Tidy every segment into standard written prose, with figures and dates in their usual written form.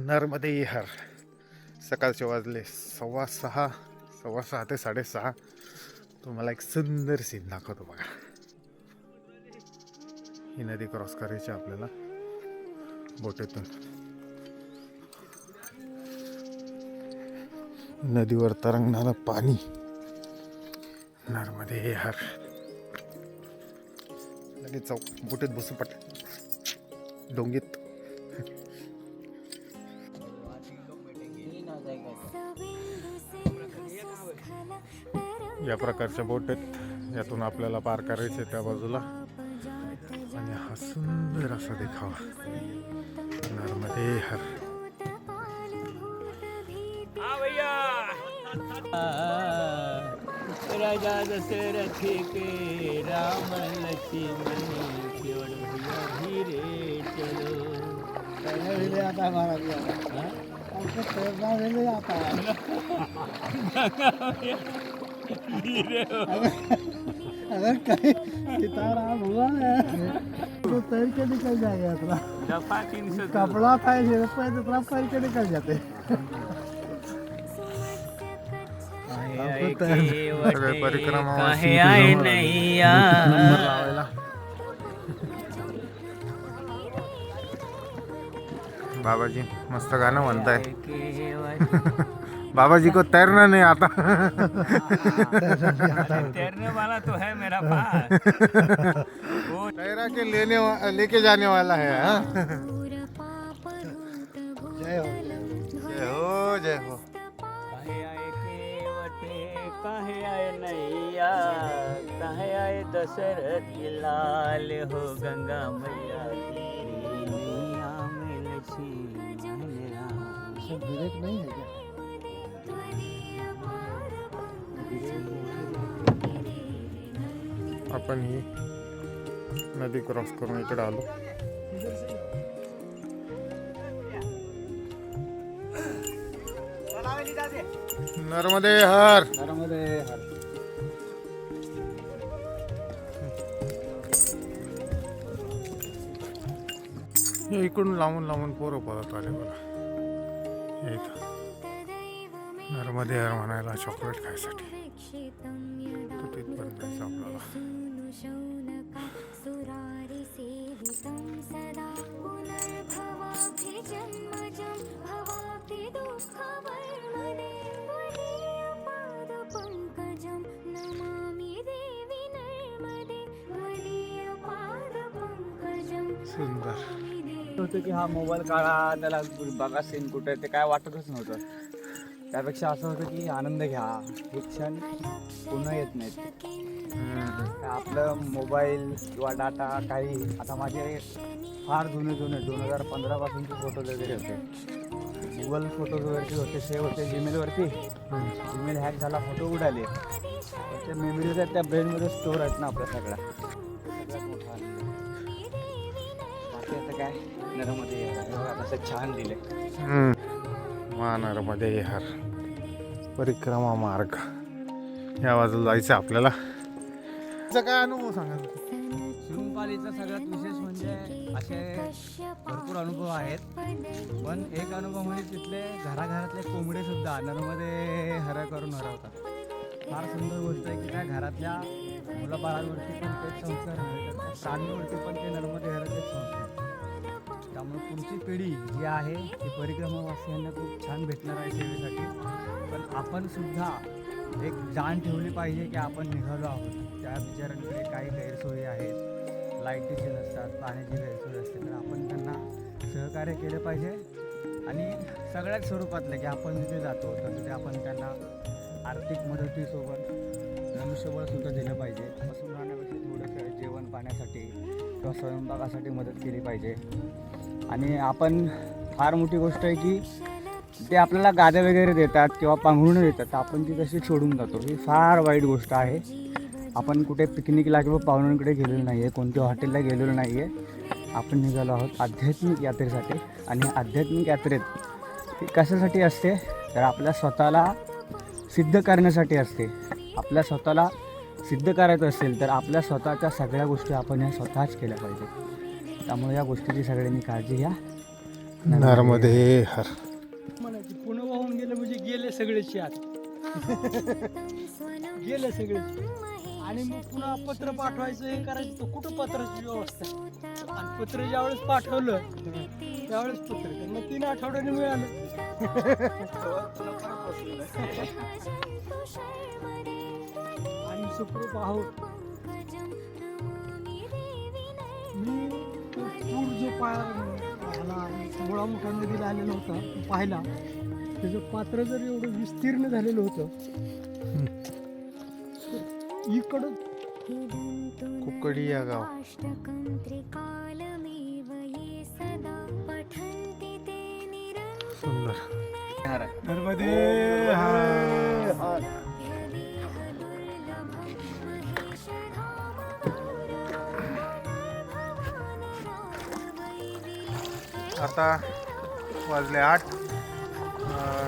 नरमध्ये विहार. सकाळचे वाजले 6:15, 6:15 ते 6:30. तुम्हाला एक सुंदर सीन दाखवतो बघा. ही नदी क्रॉस करायची आपल्याला बोटीतून. नदीवर तरंगणारं पाणी. नरमध्ये विहार. लगेच जाऊ बोटीत बसू पट डोंगीत. या प्रकारच्या बोट आहेत. यातून आपल्याला पार करायचे त्या बाजूला. आणि हा सुंदर असा देखावा नरमध्ये विहार. राजा दशरथ के राम लक्ष्मण धीरे चलो. आता हमारा भी आता अगर कहीं सीताराम हुआ है तो तैर के निकल जाएगा इतना. दफा 300 कपड़ा था इतना तैर के निकल जाते. परिक्रमा बाबाजी मस्त गाणं म्हणताय. बाबाजी को तैरना नहीं आता. तैरने वाला तो है मेरा पास. वो तैरा के लेके जाने वाला है. जय हो जय हो जय हो. काहे आए केवटे काहे आए नैया काहे आए दशरथ के लाल हो गंगा मैया तेरी नैया में लक्ष्मण राम. सब विवेक नहीं है क्या? आपण ही नदी क्रॉस करून इकडे आलो. नर्मदे हर. नर्मदे हर. हे इकडून लांबून पोरं पळत आले बघा. हे इथं नर्मदे हर म्हणायला चॉकलेट खायसाठी. तर तिथपर्यंत जायचं आपल्याला. सुंदर होतं की हा मोबाईल काढा त्याला बघा सीन कुठे ते काय वाटतच नव्हतं. त्यापेक्षा असं होतं की आनंद घ्या. हे क्षण पुन्हा येत नाहीत. आपलं मोबाईल किंवा डाटा काही आता माझे फार जुने 2015 पासूनचे फोटो वगैरे होते. गुगल फोटोजवरती होते सेव्ह होते जीमेलवरती. जीमेल हॅक झाला फोटो उडाले. त्या मेमरीज आहेत त्या ब्रेनमध्ये स्टोअर आहेत ना आपल्या सगळ्या. सगळ्यात मोठा बाकी आता काय नरमध्ये असं छान दिले. नर्मदे विहार परिक्रमा मार्ग. या बाजूला जायचं आपल्याला. काय अनुभव सांगा. शिवपालीचा सगळ्यात विशेष म्हणजे असे भरपूर अनुभव आहेत. पण एक अनुभव म्हणजे तिथले घराघरातले कोंबडे सुद्धा नरमध्ये हरा करून हरवतात. फार सुंदर गोष्ट आहे की त्या घरातल्या मुलाबाळांवरती पण तेच संस्कार हरवतात. प्राणीवरती पण ते नरमध्ये हरवतेच संस्कार. त्यामुळे पुढची पिढी जी आहे ती परिक्रमावासियांना खूप छान भेटणार आहे सेवेसाठी. पण आपण सुद्धा एक जाण ठेवली पाहिजे की आपण निघालो आहोत. त्या बिचारांकडे काही गैरसोयी आहेत. लाईटीचे नसतात, पाण्याची गैरसोय असते. तर आपण त्यांना सहकार्य केलं पाहिजे. आणि सगळ्याच स्वरूपातलं की आपण जिथे जातो तर तिथे आपण त्यांना आर्थिक मदतीसोबत मनुष्यबळसुद्धा दिलं पाहिजे. बसून राहण्यापेक्षा थोडंसं जेवण पाण्यासाठी किंवा स्वयंपाकासाठी मदत केली पाहिजे. आणि आपण फार मोठी गोष्ट आहे की ते आपल्याला गाद्या वगैरे देतात किंवा पांघरुणं देतात तर आपण ती कशी सोडून जातो. ही फार वाईट गोष्ट आहे. आपण कुठे पिकनिकला किंवा पाहुण्यांकडे गेलेलो नाही आहे. कोणत्या हॉटेलला गेलेलो नाही आहे. आपण निघालो आहोत आध्यात्मिक यात्रेसाठी. आणि आध्यात्मिक यात्रेत ती कशासाठी असते तर आपल्या स्वतःला सिद्ध करण्यासाठी असते. आपल्या स्वतःला सिद्ध करायचं असेल तर आपल्या स्वतःच्या सगळ्या गोष्टी आपण ह्या स्वतःच केल्या पाहिजे. त्यामुळे या गोष्टीची सगळ्यांनी काळजी घ्या. नर्मदे हर. म्हणायची पुन्हा वाहून गेलं म्हणजे गेले सगळेचे आत गेले सगळे. आणि मग पुन्हा पत्र पाठवायचं हे करायचं तर कुठं पत्राची व्यवस्था आहे? आणि पत्र ज्यावेळेस पाठवलं त्यावेळेस पत्र मग 3 आठवड्याने मिळालं. आणि सुखरूप आहोत. मी तो पूर जो ह्याला सोळा मोठा नदीला आलेला होता तो पाहिला. त्याचं पात्र जर एवढं विस्तीर्ण झालेलं होतं इकडं कुकडी या गाव. सुंदर. नर्मदे हर. आता वाजले 8.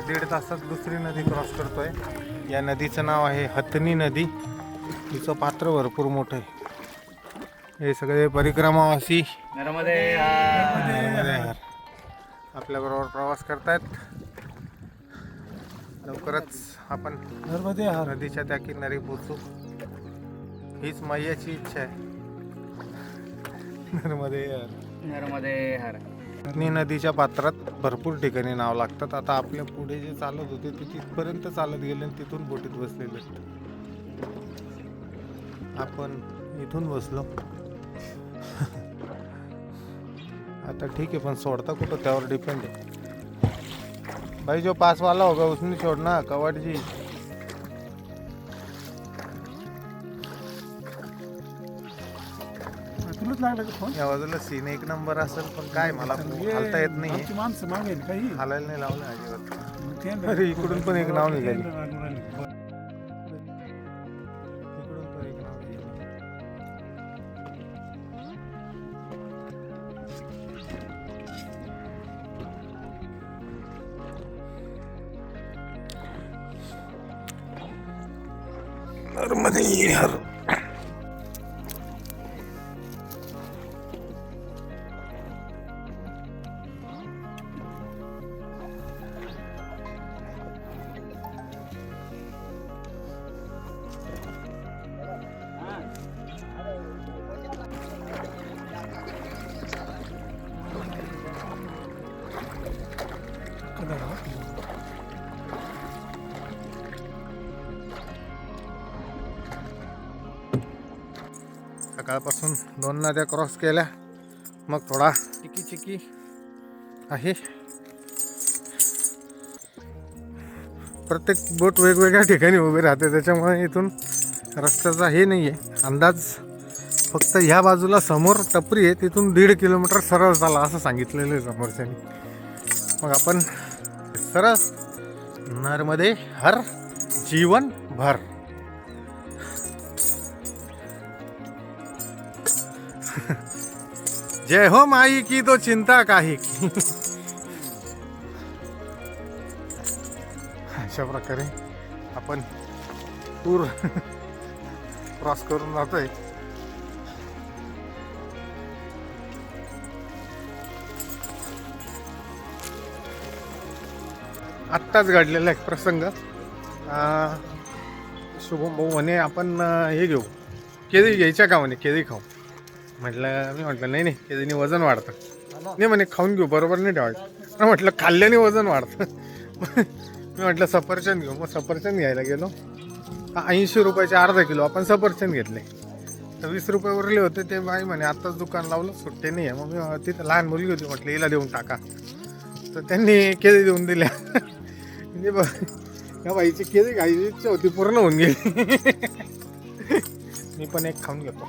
1.5 तासात दुसरी नदी क्रॉस करतोय. या नदीचं नाव आहे हतनी नदी. तिचं पात्र भरपूर मोठं आहे. हे सगळे परिक्रमावासी नर्मदे आपल्याबरोबर प्रवास करतायत. लवकरच आपण नर्मदे नदीच्या त्या किनारी पोचू हीच मैयाची इच्छा आहे. नर्मदे हर. हतनी नदीच्या पात्रात भरपूर ठिकाणी नाव लागतात. आता आपल्या पुढे जे चालत होते ते तिथपर्यंत चालत गेले आणि तिथून बोटीत बसलेले आहेत. आपण इथून बसलो. आता ठीक आहे पण सोडता कुठं त्यावर डिपेंड आहे. भाई जो पास वाला होगा उसने छोड़ना कवट जी. तुलाच लागला का फोन? या बाजूला सीन एक नंबर असेल पण काय मला हालता येत नाही. आमची माणसं मागेल काही हालायला नाही लावलं अजिबात. अरे इकडून पण एक नाव निघाली. इकडून पण एक नाव निघाली. नर्मदे हर. सकाळपासून 2 नद्या क्रॉस केल्या. मग थोडा चिकी आहे. प्रत्येक बोट वेगवेगळ्या ठिकाणी उभी राहते त्याच्यामुळे इथून रस्त्याचा हे नाही आहे अंदाज. फक्त ह्या बाजूला समोर टपरी आहे तिथून 1.5 किलोमीटर सरळ झाला असं सांगितलेलं आहे समोरच्यानी. मग आपण सरळ नर्मदे हर जीवन भर. जय हो माई की तो चिंता काही की. अशा प्रकारे आपण पूर क्रॉस करून जातोय. आत्ताच घडलेला एक प्रसंग. शुभम भाऊ म्हणे आपण हे घेऊ केळी घ्यायच्या का म्हणे केळी खाऊ. मी म्हटलं नाही केळीने वजन वाढतं. नाही म्हणे खाऊन घेऊ बरोबर नाही ठेवायचं. म्हटलं खाल्ल्याने वजन वाढतं. मी म्हटलं सफरचंद घेऊ. मग सफरचंद घ्यायला गेलो. 80 रुपयाचे अर्धा किलो आपण सफरचंद घेतले. तर 20 रुपये उरले होते. ते बाई म्हणे आत्ताच दुकान लावलं सुट्टे नाही आहे. मग मी तिथं लहान मुलगी होती म्हटलं हिला देऊन टाका. तर त्यांनी केळी देऊन दिल्या. म्हणजे या बाईची केळी खायची इच्छा होती पूर्ण होऊन गेली. मी पण एक खाऊन घेतो.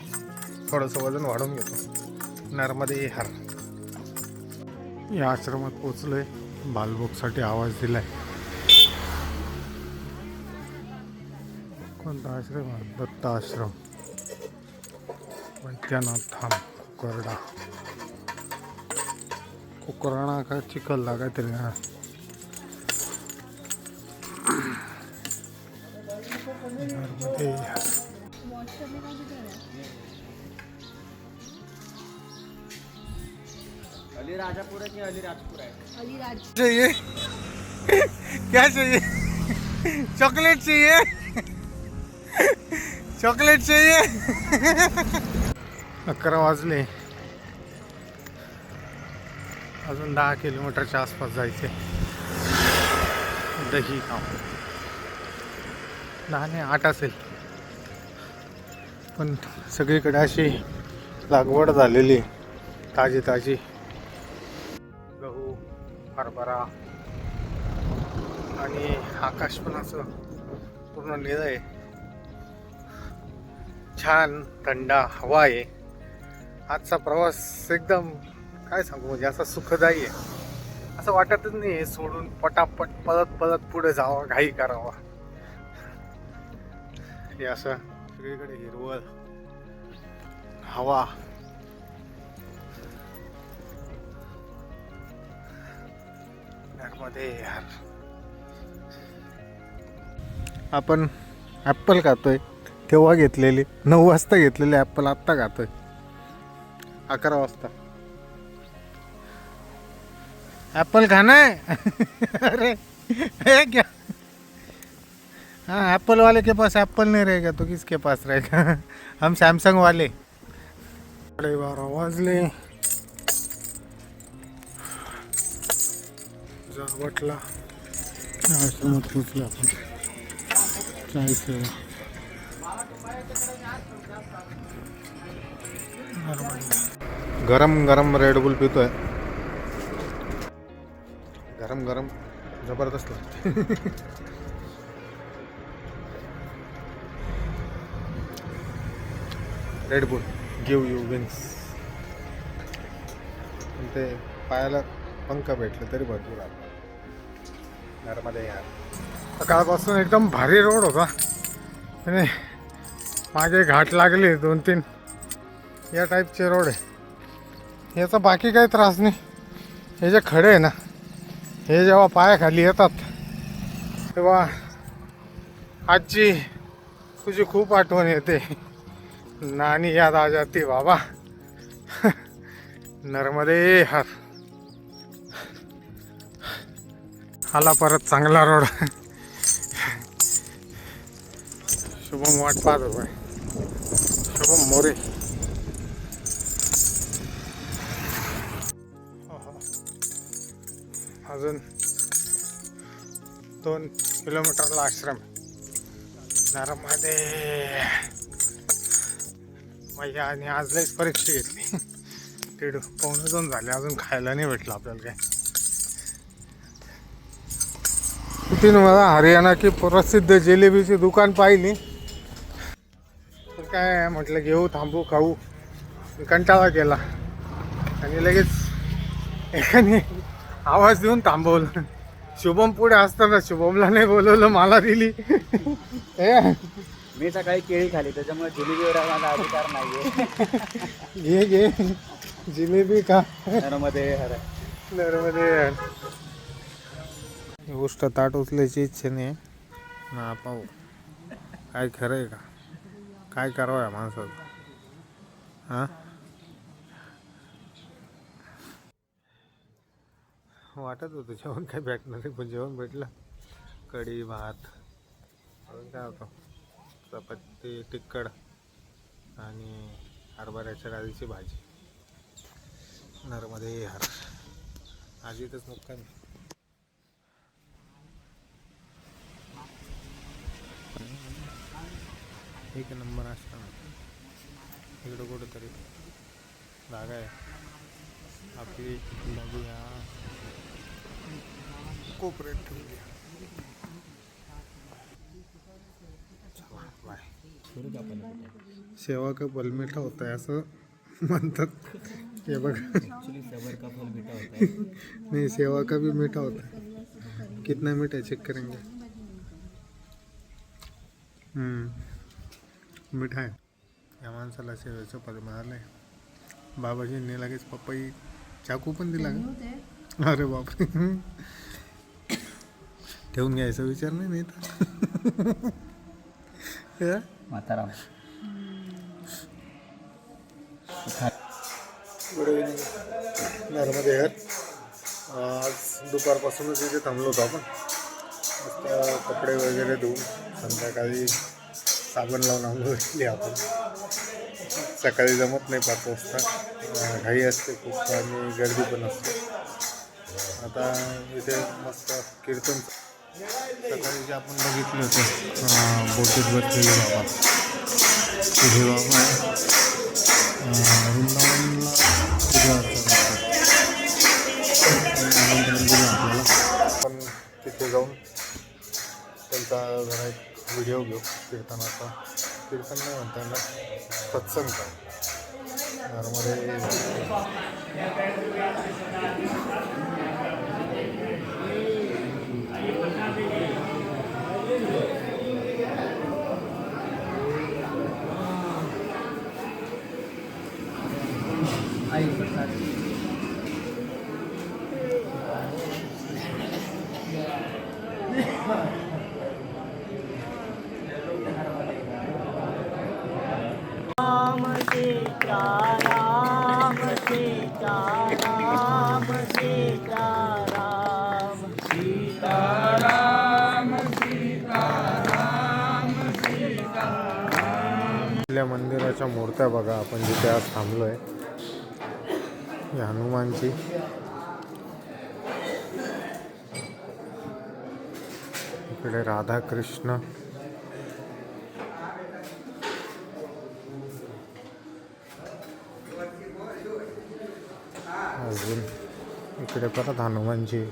थोडंसं वजन वाढवून घेतो. नर्मदे हर. या आश्रमात पोचलोय. बालबोकसाठी आवाज दिलाय. कोणता आश्रम आहे? दत्त आश्रम. वैद्यनाथ धाम कोरडा कुकराणा का चिखलला काहीतरी. नर्मदे हर. राजापुरा की अलीराजपुरा है? अलीराज चाहिए क्या चाहिए चॉकलेट चाहिए चॉकलेट चाहिए 11 वाजले अजून 10 किलोमीटरच्या आसपास जायचे दही गाव 10 नाही 8 असेल पण सगळीकडे अशी लागवड झालेली ताजी ताजी गहू हरभरा आणि आकाश पण असं पूर्ण निळं आहे छान थंड हवा आहे आजचा प्रवास एकदम काय सांगू म्हणजे असा सुखदायी आहे असं वाटतच नाही हे सोडून पटापट पळत पळत पुढे जावं घाई करावा हे असं सगळीकडे हिरवळ हवा मध्ये यार आपण ॲप्पल खातोय तेव्हा घेतलेली 9 वाजता घेतलेली ॲप्पल आत्ता खातोय 11 वाजता एप्पल खाना है अरे है क्या हाँ एप्पल वाले के पास एप्पल नहीं रहेगा तो किसके पास रहेगा हम सैमसंग वाले 12:30 वाजले जावटला आश्रमात पोचलो आपण चाय सेवा गरम गरम रेड बुल पितोय गरम गरम जबरदस्त लागते red boule give you wings ते पायाला पंख भेटले तरी भरपूर आहे घरामध्ये यार सकाळपासून एकदम भारी रोड होता आणि मागे घाट लागले 2-3 या टाईपचे रोड आहे याचा बाकी काही त्रास नाही हे जे खडे आहे ना हे जेव्हा पायाखाली येतात तेव्हा आजची तुझी खूप आठवण येते नानी याद आ जाती बाबा नर्मदे हर आला परत चांगला रोड शुभम वाट पाहत होता शुभम मोरे अजून 2 किलोमीटरला आश्रम नर्मदे मैया आणि आज लईच परीक्षा घेतली 1:30-2 झाले अजून खायला नाही भेटलं आपल्याला काय तिथून मला हरियाणा की प्रसिद्ध जिलेबीची दुकान पाहिली तर काय म्हटलं घेऊ थांबू खाऊ कंटाळा केला आणि लगेच एकाने आवाज देऊन थांबवलं शुभम पुढे असताना शुभमला नाही बोलवलं मला दिली मी सकाळी केळी खाली त्याच्यामुळे जिलेबीवर माझा अधिकार नाहीये घे घे जिलेबी का नर्मदे हर नर्मदे गोष्ट ताट उचलायची इच्छा नाही ना पाहू काय खरं आहे का काय करावं या माणसाचं हां वाटत होतं जेवण काय भेटणार आहे पण जेवण भेटलं कढी भात अजून काय होतं चपाती तिखट आणि हरभऱ्याच्या डाळीची भाजी नर्मदे हर आज इथंच मुक्कामी एक नंबर आश्रम इकडं कुठंतरी जागा आहे आपली नदी ह्या कोपऱ्यात ठेवली सेवा का फल मीठा होता है असं म्हणतात हे बघ सबर का फल मीठा होता है नहीं सेवा का भी मीठा होता है कितना मीठा है चेक करेंगे मीठा आहे या माणसाला सेवेचं पद मिळालं आहे बाबाजींनी लगेच पपई चाकू पण दिला का अरे बापरे ठेवून घ्यायचा विचार नाही माताराम गुड इव्हिनिंग नर्मदे हर. आज दुपारपासूनच इथे थांबलो होतो आपण. मस्त कपडे वगैरे धुवून संध्याकाळी साबण लावून आंघोळ केली आपण. सकाळी जमत नाही 5 वाजता, घाई असते खूप आणि गर्दी पण असते. आता इथे मस्त कीर्तन सकाळी जे आपण बघितलं होतं बोटीत बसलेले बाबा, हे बाबा वृंदावनला पूजा अर्चा करतात. आमंत्रण दिलं आपल्याला. आपण तिथे जाऊन त्यांचा जरा एक व्हिडिओ घेऊ कीर्तनाचा. कीर्तन नाही म्हणता येणार, सत्संग नर्मदे. राम सीता राम सीता राम सीता राम सीता राम सीता राम सीता. आपल्या मंदिराच्या मूर्त्या बघा, आपण जिथे आज थांबलो आहे. ही हनुमानची, इकडे राधाकृष्ण, अजून इकडे परत हनुमानची,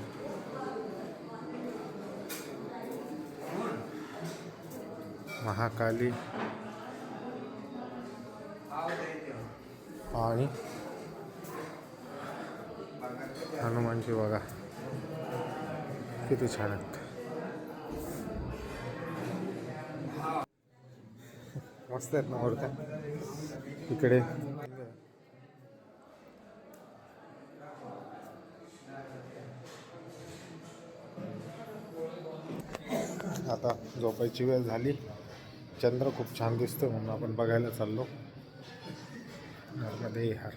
महाकाली आणि हनुमानची बघा किती छान आहेत. मस्त आहेत ना मूर्त्या. इकडे आता झोपायची वेळ झाली. चंद्र खूप छान दिसतो म्हणून आपण बघायला चाललो. नर्मदे हर.